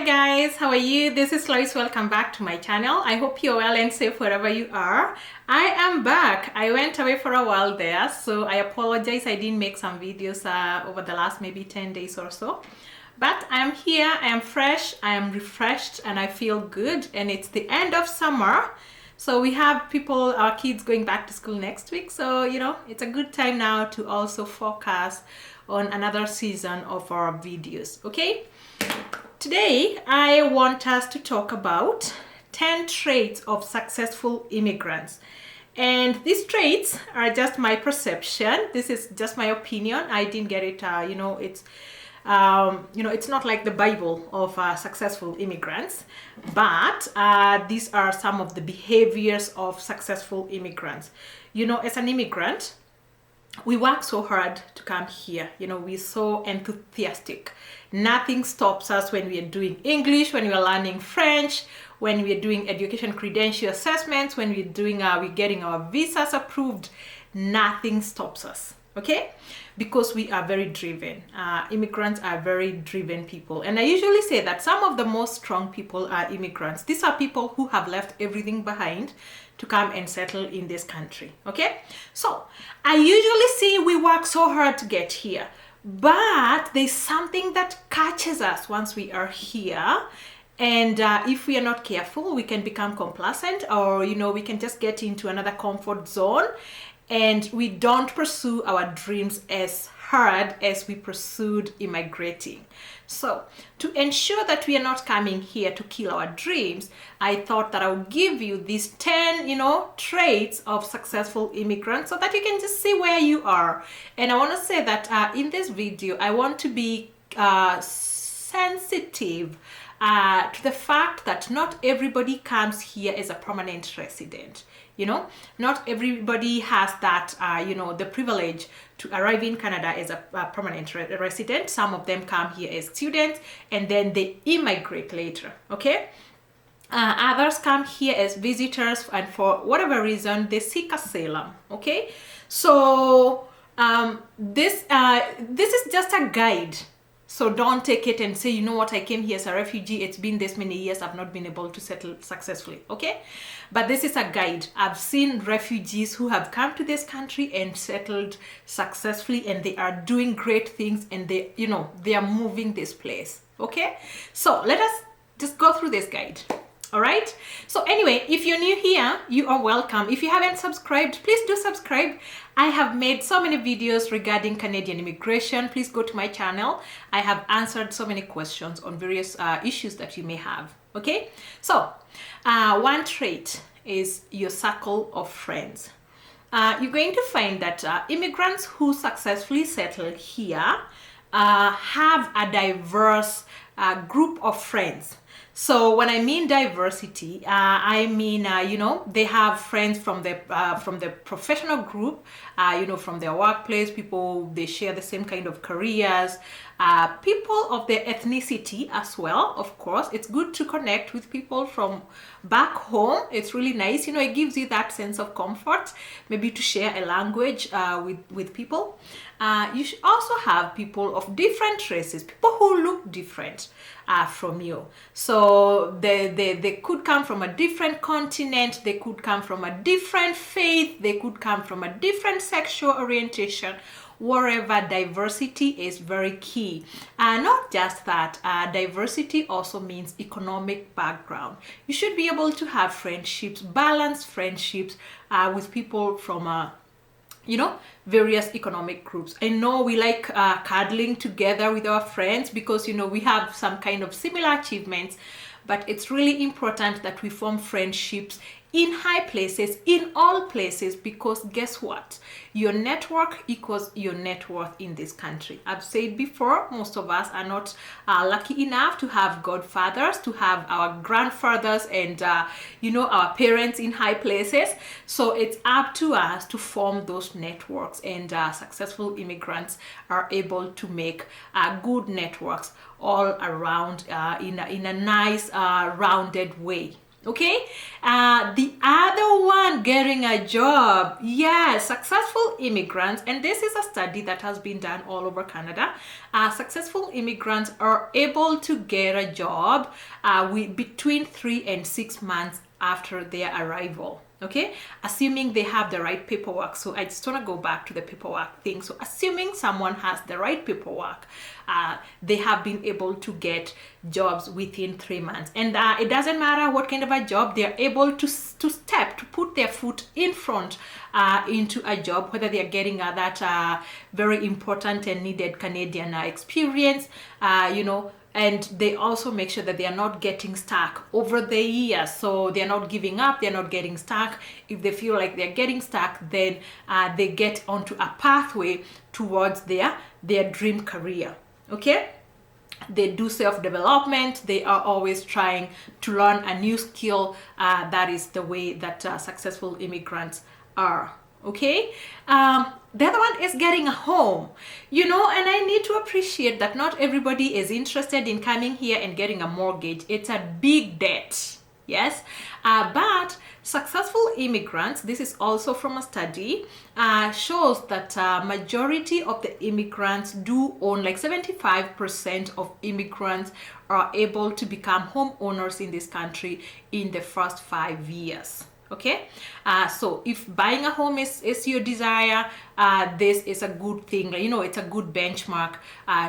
Hi guys, how are you? This is Loise. Welcome back to my channel. I hope you're well and safe wherever you are. I am back. I went away for a while there, so I apologize. I didn't make some videos over the last maybe 10 days or so. But I am here, I am fresh, I am refreshed, and I feel good. And it's the end of summer. So we have our kids going back to school next week. So, it's a good time now to also focus on another season of our videos, okay? Today, I want us to talk about 10 traits of successful immigrants. And these traits are just my perception. This is just my opinion. I didn't get it, it's not like the Bible of successful immigrants, but these are some of the behaviors of successful immigrants. As an immigrant, we work so hard to come here. We're so enthusiastic. Nothing stops us when we are doing English, when we are learning French, when we are doing education credential assessments, when we're getting our visas approved. Nothing stops us, okay? Because we are very driven. Immigrants are very driven people. And I usually say that some of the most strong people are immigrants. These are people who have left everything behind to come and settle in this country, okay? So I usually see we work so hard to get here, but there's something that catches us once we are here. And if we are not careful, we can become complacent, or we can just get into another comfort zone, and we don't pursue our dreams as hard as we pursued immigrating. So to ensure that we are not coming here to kill our dreams, I thought that I would give you these 10 traits of successful immigrants so that you can just see where you are. And I want to say that in this video I want to be sensitive to the fact that not everybody comes here as a permanent resident. Not everybody has that the privilege to arrive in Canada as a permanent resident. Some of them come here as students and then they immigrate later, okay? Others come here as visitors, and for whatever reason they seek asylum, okay? So this is just a guide. So don't take it and say, you know what, I came here as a refugee, it's been this many years, I've not been able to settle successfully, okay? But this is a guide. I've seen refugees who have come to this country and settled successfully, and they are doing great things, and they are moving this place, okay? So let us just go through this guide. All right. So anyway, if you're new here, you are welcome. If you haven't subscribed, please do subscribe. I have made so many videos regarding Canadian immigration. Please go to my channel. I have answered so many questions on various issues that you may have. Okay. So one trait is your circle of friends. You're going to find that immigrants who successfully settle here have a diverse group of friends. So when I mean diversity, I mean, they have friends from the professional group, from their workplace, people, they share the same kind of careers, people of their ethnicity as well, of course. It's good to connect with people from back home. It's really nice. It gives you that sense of comfort, maybe to share a language with people. You should also have people of different races, people who look different from you. So they could come from a different continent, they could come from a different faith, they could come from a different sexual orientation. Wherever diversity is very key. Not just that, diversity also means economic background. You should be able to have friendships, balanced friendships with people from various economic groups. I know we like cuddling together with our friends because we have some kind of similar achievements, but it's really important that we form friendships in high places, in all places, because guess what? Your network equals your net worth in this country. I've said before, most of us are not lucky enough to have godfathers, to have our grandfathers and our parents in high places. So it's up to us to form those networks, and successful immigrants are able to make good networks all around in a nice rounded way. Okay, the other one, getting a job. Yes, successful immigrants, and this is a study that has been done all over Canada. Successful immigrants are able to get a job with between 3 and 6 months after their arrival. Okay, assuming they have the right paperwork. So I just want to go back to the paperwork thing. So assuming someone has the right paperwork, they have been able to get jobs within 3 months, and it doesn't matter what kind of a job. They're able to put their foot in front into a job, whether they're getting that very important and needed Canadian experience, and they also make sure that they are not getting stuck over the years. So they're not giving up, they're not getting stuck. If they feel like they're getting stuck, then they get onto a pathway towards their dream career. Okay, they do self-development. They are always trying to learn a new skill. That is the way that successful immigrants are. Okay, the other one is getting a home, and I need to appreciate that not everybody is interested in coming here and getting a mortgage. It's a big debt. Yes, but successful immigrants, this is also from a study, shows that majority of the immigrants do own, like 75% of immigrants are able to become homeowners in this country in the first 5 years. Okay, so if buying a home is your desire, this is a good thing. It's a good benchmark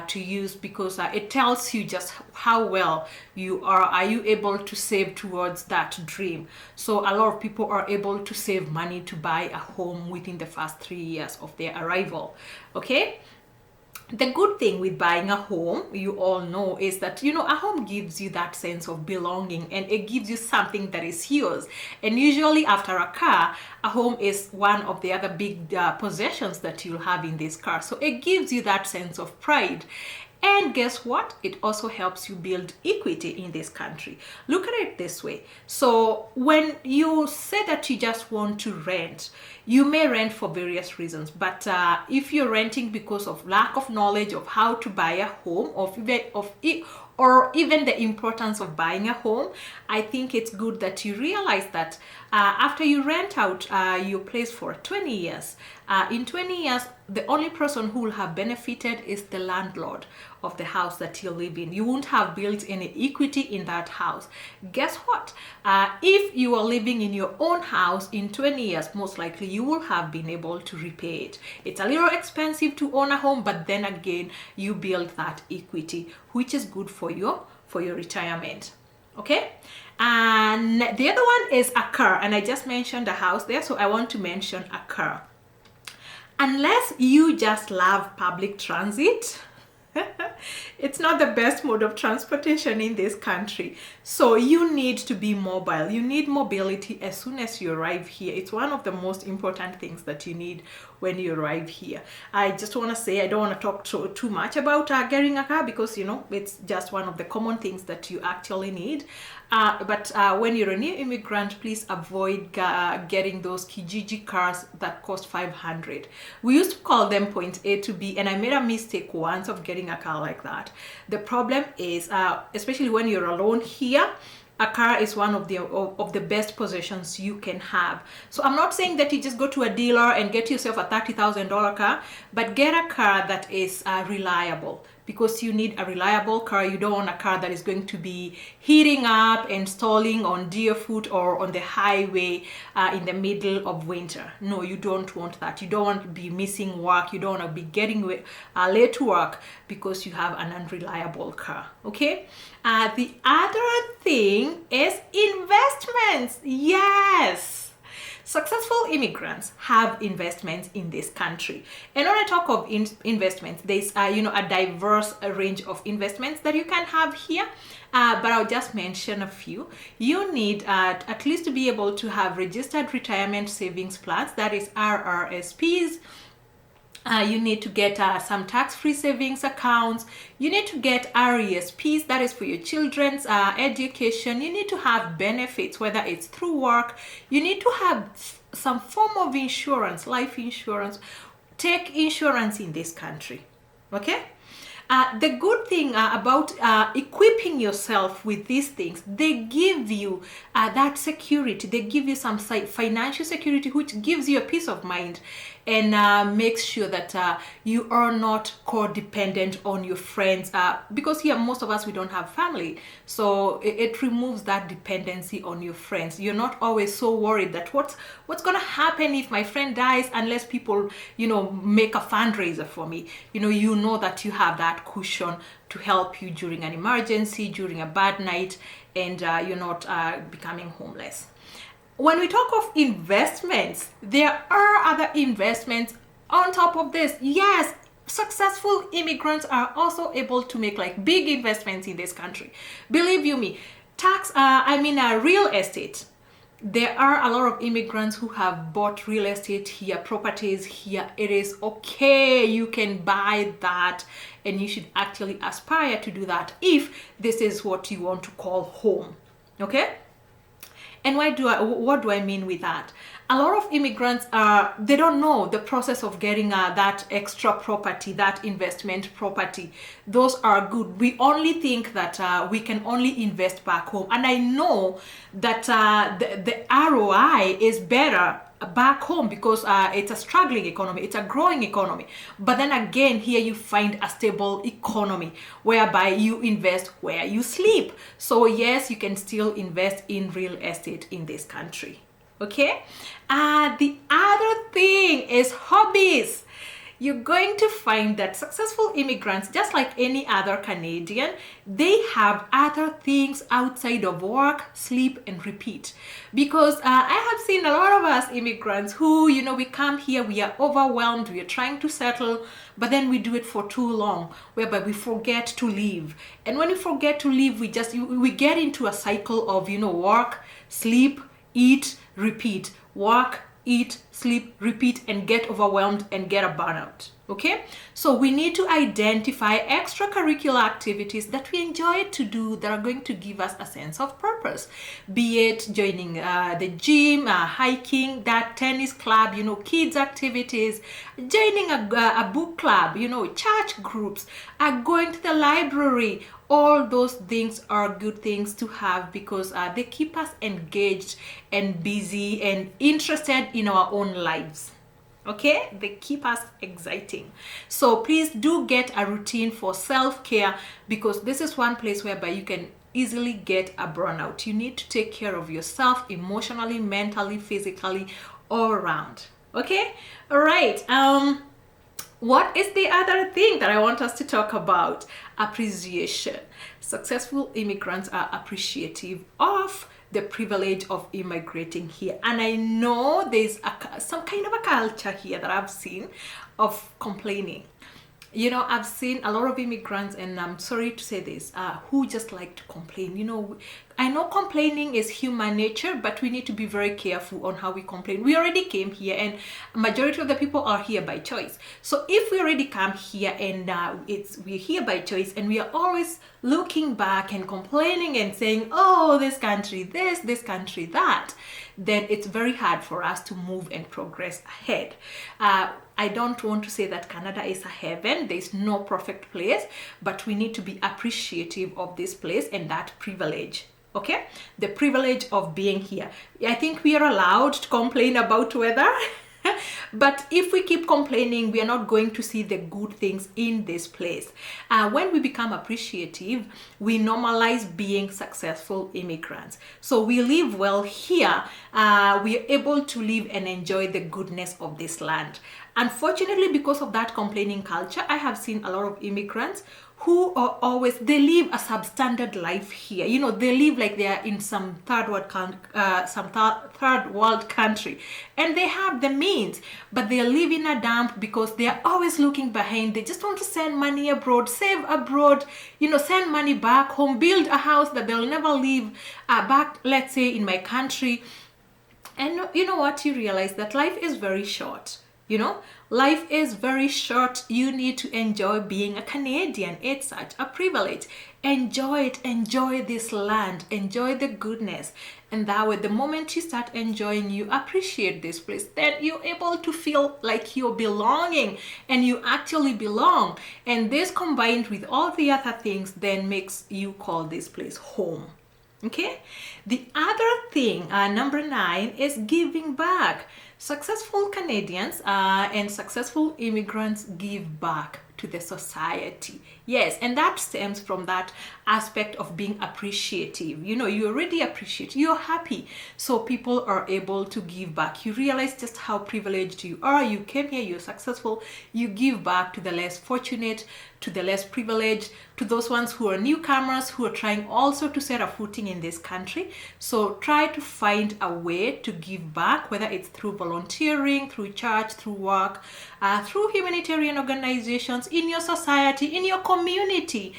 to use, because it tells you just how well you are you able to save towards that dream. So a lot of people are able to save money to buy a home within the first 3 years of their arrival. Okay, the good thing with buying a home, you all know, is that a home gives you that sense of belonging, and it gives you something that is yours. And usually after a car, a home is one of the other big possessions that you'll have in this car. So it gives you that sense of pride. And guess what? It also helps you build equity in this country. Look at it this way. So when you say that you just want to rent, you may rent for various reasons. But if you're renting because of lack of knowledge of how to buy a home, or even the importance of buying a home, I think it's good that you realize that after you rent out your place for 20 years, in 20 years, the only person who will have benefited is the landlord of the house that you live in. You won't have built any equity in that house. Guess what? If you are living in your own house in 20 years, most likely you will have been able to repay it. It's a little expensive to own a home, but then again, you build that equity, which is good for your retirement. Okay, and the other one is a car, and I just mentioned a house there, so I want to mention a car. Unless you just love public transit, it's not the best mode of transportation in this country. So you need to be mobile. You need mobility as soon as you arrive here. It's one of the most important things that you need when you arrive here. I just want to say, I don't want to talk too much about getting a car, because it's just one of the common things that you actually need. But when you're a new immigrant, please avoid getting those Kijiji cars that cost $500. We used to call them point A to B, and I made a mistake once of getting a car like that. The problem is, especially when you're alone here, a car is one of the best possessions you can have. So I'm not saying that you just go to a dealer and get yourself a $30,000 car, but get a car that is reliable, because you need a reliable car. You don't want a car that is going to be heating up and stalling on Deerfoot or on the highway in the middle of winter. No, you don't want that. You don't want to be missing work. You don't want to be getting late to work because you have an unreliable car. Okay? The other thing is investments. Yes. Successful immigrants have investments in this country. And when I talk of investments, there's a diverse range of investments that you can have here. But I'll just mention a few. You need at least to be able to have registered retirement savings plans, that is RRSPs. You need to get some tax-free savings accounts. You need to get RESPs, that is for your children's education. You need to have benefits, whether it's through work. You need to have some form of insurance, life insurance. Take insurance in this country, okay? The good thing about equipping yourself with these things, they give you that security. They give you some financial security, which gives you a peace of mind, and makes sure that you are not codependent on your friends, because here most of us, we don't have family, so it removes that dependency on your friends. You're not always so worried that what's gonna happen if my friend dies, unless people make a fundraiser for me. You know that you have that cushion to help you during an emergency, during a bad night, and you're not becoming homeless. When we talk of investments, there are other investments on top of this. Yes, successful immigrants are also able to make like big investments in this country. Believe you me, real estate. There are a lot of immigrants who have bought real estate here, properties here. It is okay. You can buy that, and you should actually aspire to do that if this is what you want to call home. Okay? And what do I mean with that? A lot of immigrants they don't know the process of getting that extra property, that investment property. Those are good. We only think that we can only invest back home, and I know that the ROI is better back home because it's a struggling economy, it's a growing economy. But then again, here you find a stable economy whereby you invest where you sleep. So yes, you can still invest in real estate in this country. Okay, the other thing is hobbies. You're going to find that successful immigrants, just like any other Canadian, they have other things outside of work, sleep, and repeat. Because I have seen a lot of us immigrants who, we come here, we are overwhelmed, we are trying to settle, but then we do it for too long, whereby we forget to leave. And when we forget to leave, we get into a cycle of, work, sleep, eat, repeat, work, eat, sleep, repeat, and get overwhelmed and get a burnout. Okay, so we need to identify extracurricular activities that we enjoy to do that are going to give us a sense of purpose, be it joining the gym, hiking, that tennis club, kids activities, joining a book club, church groups, going to the library. All those things are good things to have because they keep us engaged and busy and interested in our own lives. Okay, they keep us exciting. So please do get a routine for self-care, because this is one place whereby you can easily get a burnout. You need to take care of yourself emotionally, mentally, physically, all around. Okay, all right. What is the other thing that I want us to talk about? Appreciation. Successful immigrants are appreciative of the privilege of immigrating here. And I know there's some kind of a culture here that I've seen of complaining. I've seen a lot of immigrants, and I'm sorry to say this, who just like to complain. I know complaining is human nature, but we need to be very careful on how we complain. We already came here, and a majority of the people are here by choice. So if we already come here and we're here by choice, and we are always looking back and complaining and saying, oh, this country this country that, then it's very hard for us to move and progress ahead. I don't want to say that Canada is a heaven. There's no perfect place, but we need to be appreciative of this place and that privilege. Okay, the privilege of being here. I think we are allowed to complain about weather, but if we keep complaining, we are not going to see the good things in this place. When we become appreciative, we normalize being successful immigrants. So we live well here. We are able to live and enjoy the goodness of this land. Unfortunately, because of that complaining culture, I have seen a lot of immigrants who are they live a substandard life here. They live like they are in some third world country, and they have the means, but they live in a dump because they are always looking behind. They just want to send money abroad, save abroad, send money back home, build a house that they'll never leave back, let's say, in my country. And you know what? You realize that life is very short. You know, life is very short. You need to enjoy being a Canadian. It's such a privilege. Enjoy it. Enjoy this land. Enjoy the goodness. And that way, the moment you start enjoying, you appreciate this place, then you're able to feel like you're belonging and you actually belong. And this combined with all the other things then makes you call this place home. Okay, the other thing, number 9, is giving back. Successful Canadians and successful immigrants give back to the society. Yes, and that stems from that aspect of being appreciative. You know, you already appreciate, you're happy, so people are able to give back. You realize just how privileged you are. You came here, you're successful, you give back to the less fortunate, to the less privileged, to those ones who are newcomers, who are trying also to set a footing in this country. So try to find a way to give back, whether it's through volunteering, through church, through work, through humanitarian organizations, in your society, in your community,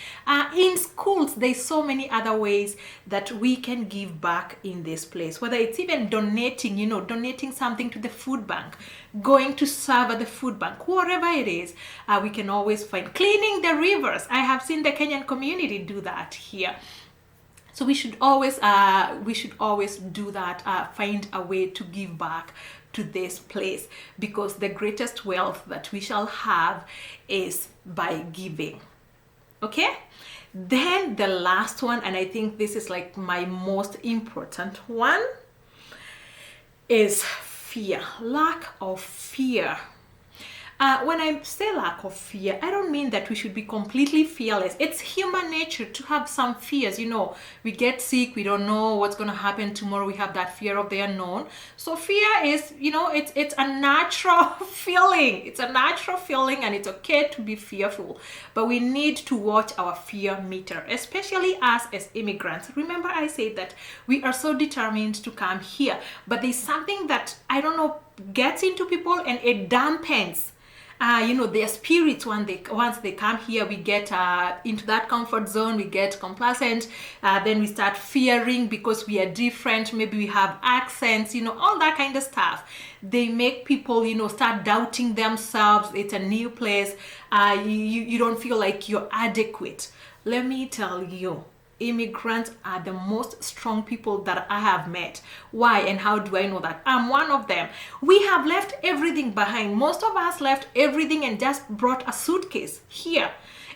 in schools. There's so many other ways that we can give back in this place, whether it's even donating, you know, donating something to the food bank, going to serve at the food bank, whatever it is. We can always find cleaning the rivers. I have seen the Kenyan community do that here. So we should always do that, find a way to give back to this place, because the greatest wealth that we shall have is by giving. Okay, then the last one, and I think this is like my most important one, is fear. Lack of fear. When I say lack of fear, I don't mean that we should be completely fearless. It's human nature to have some fears. You know, we get sick, we don't know what's going to happen tomorrow. We have that fear of the unknown. So fear is, you know, it's a natural feeling. It's a natural feeling, and it's okay to be fearful. But we need to watch our fear meter, especially us as immigrants. Remember, I said that we are so determined to come here, but there's something that, I don't know, gets into people and it dampens you know, their spirits. Once they come here, we get into that comfort zone, we get complacent, then we start fearing because we are different, maybe we have accents, you know, all that kind of stuff. They make people, you know, start doubting themselves. It's a new place. You don't feel like you're adequate. Let me tell you, immigrants are the most strong people that I have met. Why and how do I know that? I'm one of them. We have left everything behind. Most of us left everything and just brought a suitcase here.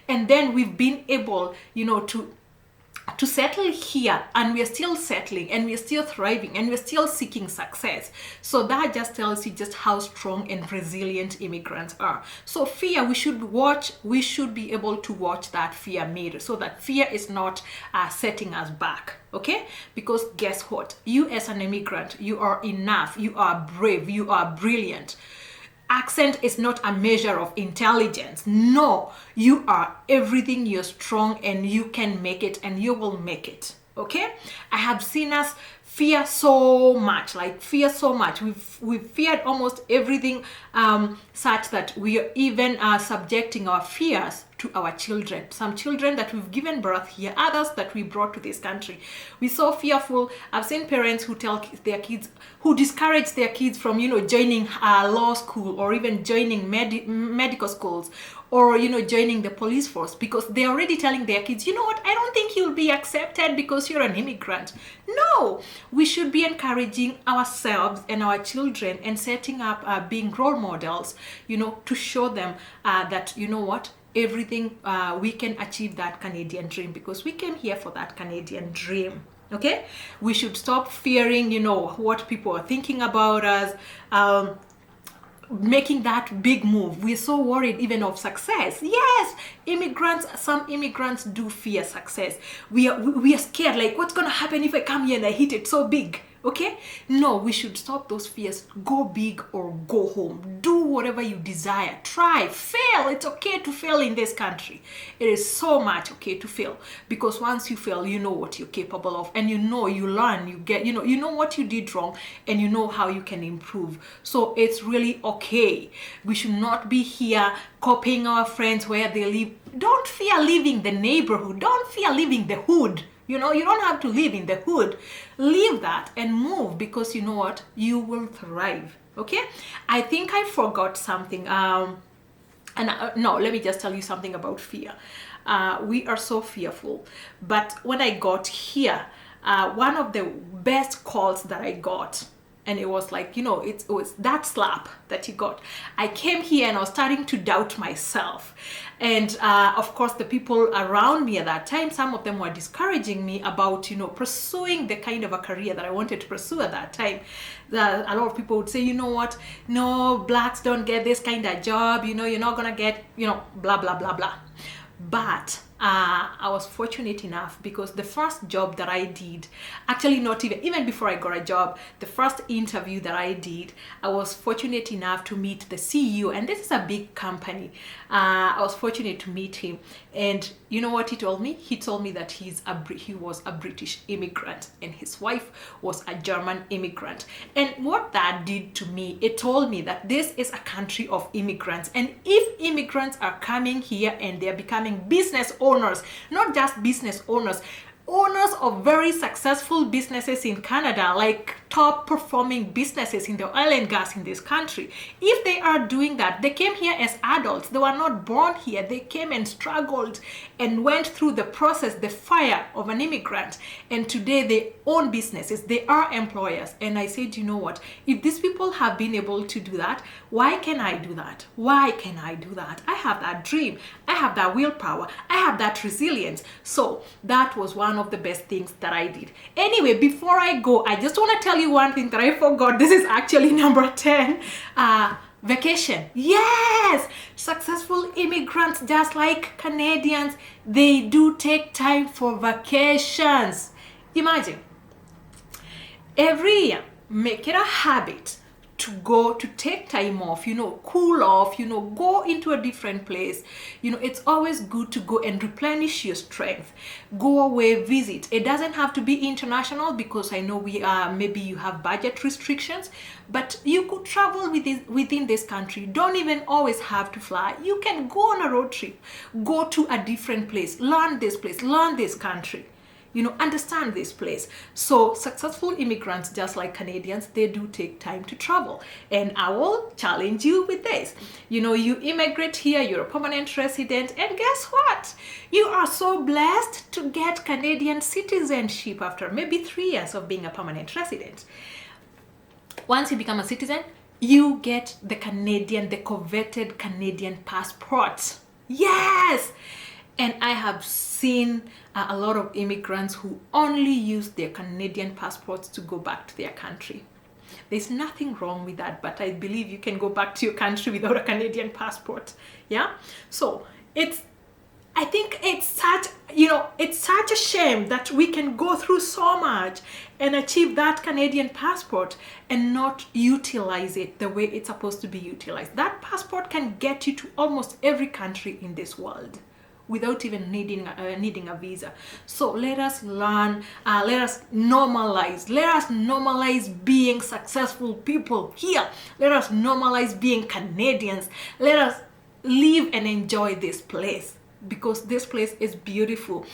And then we've been able, you know, to settle here, and we're still settling, and we're still thriving, and we're still seeking success. So that just tells you just how strong and resilient immigrants are. So fear, we should be able to watch that fear meter, so that fear is not setting us back. Okay, because guess what, you as an immigrant, you are enough, you are brave, you are brilliant. Accent is not a measure of intelligence. No, you are everything. You're strong and you can make it, and you will make it. Okay, I have seen us fear so much. We've feared almost everything, such that we are even subjecting our fears to our children. Some children that we've given birth here, others that we brought to this country. We're so fearful. I've seen parents who tell their kids, who discourage their kids from, you know, joining law school, or even joining medical schools, or, you know, joining the police force, because they're already telling their kids, you know what, I don't think you'll be accepted because you're an immigrant. No, we should be encouraging ourselves and our children and setting up being role models, you know, to show them that, you know what, everything, we can achieve that Canadian dream, because we came here for that Canadian dream. Okay, we should stop fearing, you know, what people are thinking about us, making that big move. We're so worried even of success. Yes, some immigrants do fear success. We are scared, like, what's gonna happen if I come here and I hit it so big? Okay, no, we should stop those fears. Go big or go home. Do whatever you desire. Try, fail. It's okay to fail in this country. It is so much okay to fail, because once you fail, you know what you're capable of, and you know, you learn, you get, you know what you did wrong, and you know how you can improve. So it's really okay. We should not be here copying our friends where they live. Don't fear leaving the neighborhood. Don't fear leaving the hood. You know, you don't have to live in the hood. Leave that and move, because you know what? You will thrive. Okay, I think I forgot something. No, let me just tell you something about fear. We are so fearful, but when I got here, one of the best calls that I got, and it was like, it was that slap that you got. I came here and I was starting to doubt myself. And of course, the people around me at that time, some of them were discouraging me about, pursuing the kind of a career that I wanted to pursue at that time. A lot of people would say, you know what, no, blacks don't get this kind of job, you're not gonna get, blah, blah, blah, blah. But I was fortunate enough because the first job that I did, actually not even before I got a job, the first interview that I did, I was fortunate enough to meet the CEO, and this is a big company. I was fortunate to meet him, and you know what he told me? He told me that he was a British immigrant and his wife was a German immigrant. And what that did to me, it told me that this is a country of immigrants, and if immigrants are coming here and they're becoming business owners, not just business owners of very successful businesses in Canada, like top performing businesses in the oil and gas in this country. If they are doing that, they came here as adults. They were not born here. They came and struggled and went through the process, the fire of an immigrant. And today they own businesses. They are employers. And I said, you know what? If these people have been able to do that, why can I do that? Why can I do that? I have that dream. I have that willpower. I have that resilience. So that was one of the best things that I did. Anyway, before I go, I just want to tell you one thing that I forgot. This is actually number 10. Vacation. Yes! Successful immigrants, just like Canadians, they do take time for vacations. Imagine, every year, make it a habit to go to take time off, cool off, go into a different place. It's always good to go and replenish your strength. Go away, visit. It doesn't have to be international because I know maybe you have budget restrictions, but you could travel within this country. Don't even always have to fly. You can go on a road trip, go to a different place, learn this place, learn this country. Understand this place. So successful immigrants, just like Canadians, they do take time to travel. And I will challenge you with this. You immigrate here, you're a permanent resident, and guess what? You are so blessed to get Canadian citizenship after maybe 3 years of being a permanent resident. Once you become a citizen, you get the coveted Canadian passport. Yes! And I have seen a lot of immigrants who only use their Canadian passports to go back to their country. There's nothing wrong with that, but I believe you can go back to your country without a Canadian passport. Yeah? So I think it's such a shame that we can go through so much and achieve that Canadian passport and not utilize it the way it's supposed to be utilized. That passport can get you to almost every country in this world without even needing a visa. So let us learn, let us normalize being successful people here. Let us normalize being Canadians. Let us live and enjoy this place, because this place is beautiful.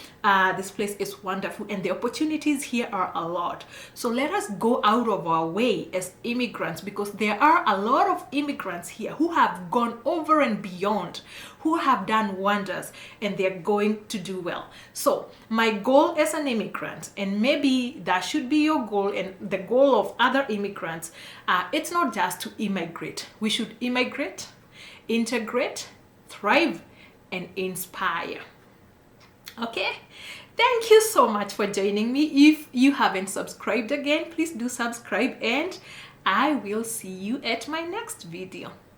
This place is wonderful, and the opportunities here are a lot. So let us go out of our way as immigrants, because there are a lot of immigrants here who have gone over and beyond, who have done wonders, and they're going to do well. So my goal as an immigrant, and maybe that should be your goal and the goal of other immigrants, it's not just to immigrate. We should immigrate, integrate, thrive, and inspire. Okay, thank you so much for joining me. If you haven't subscribed again, please do subscribe, and I will see you at my next video.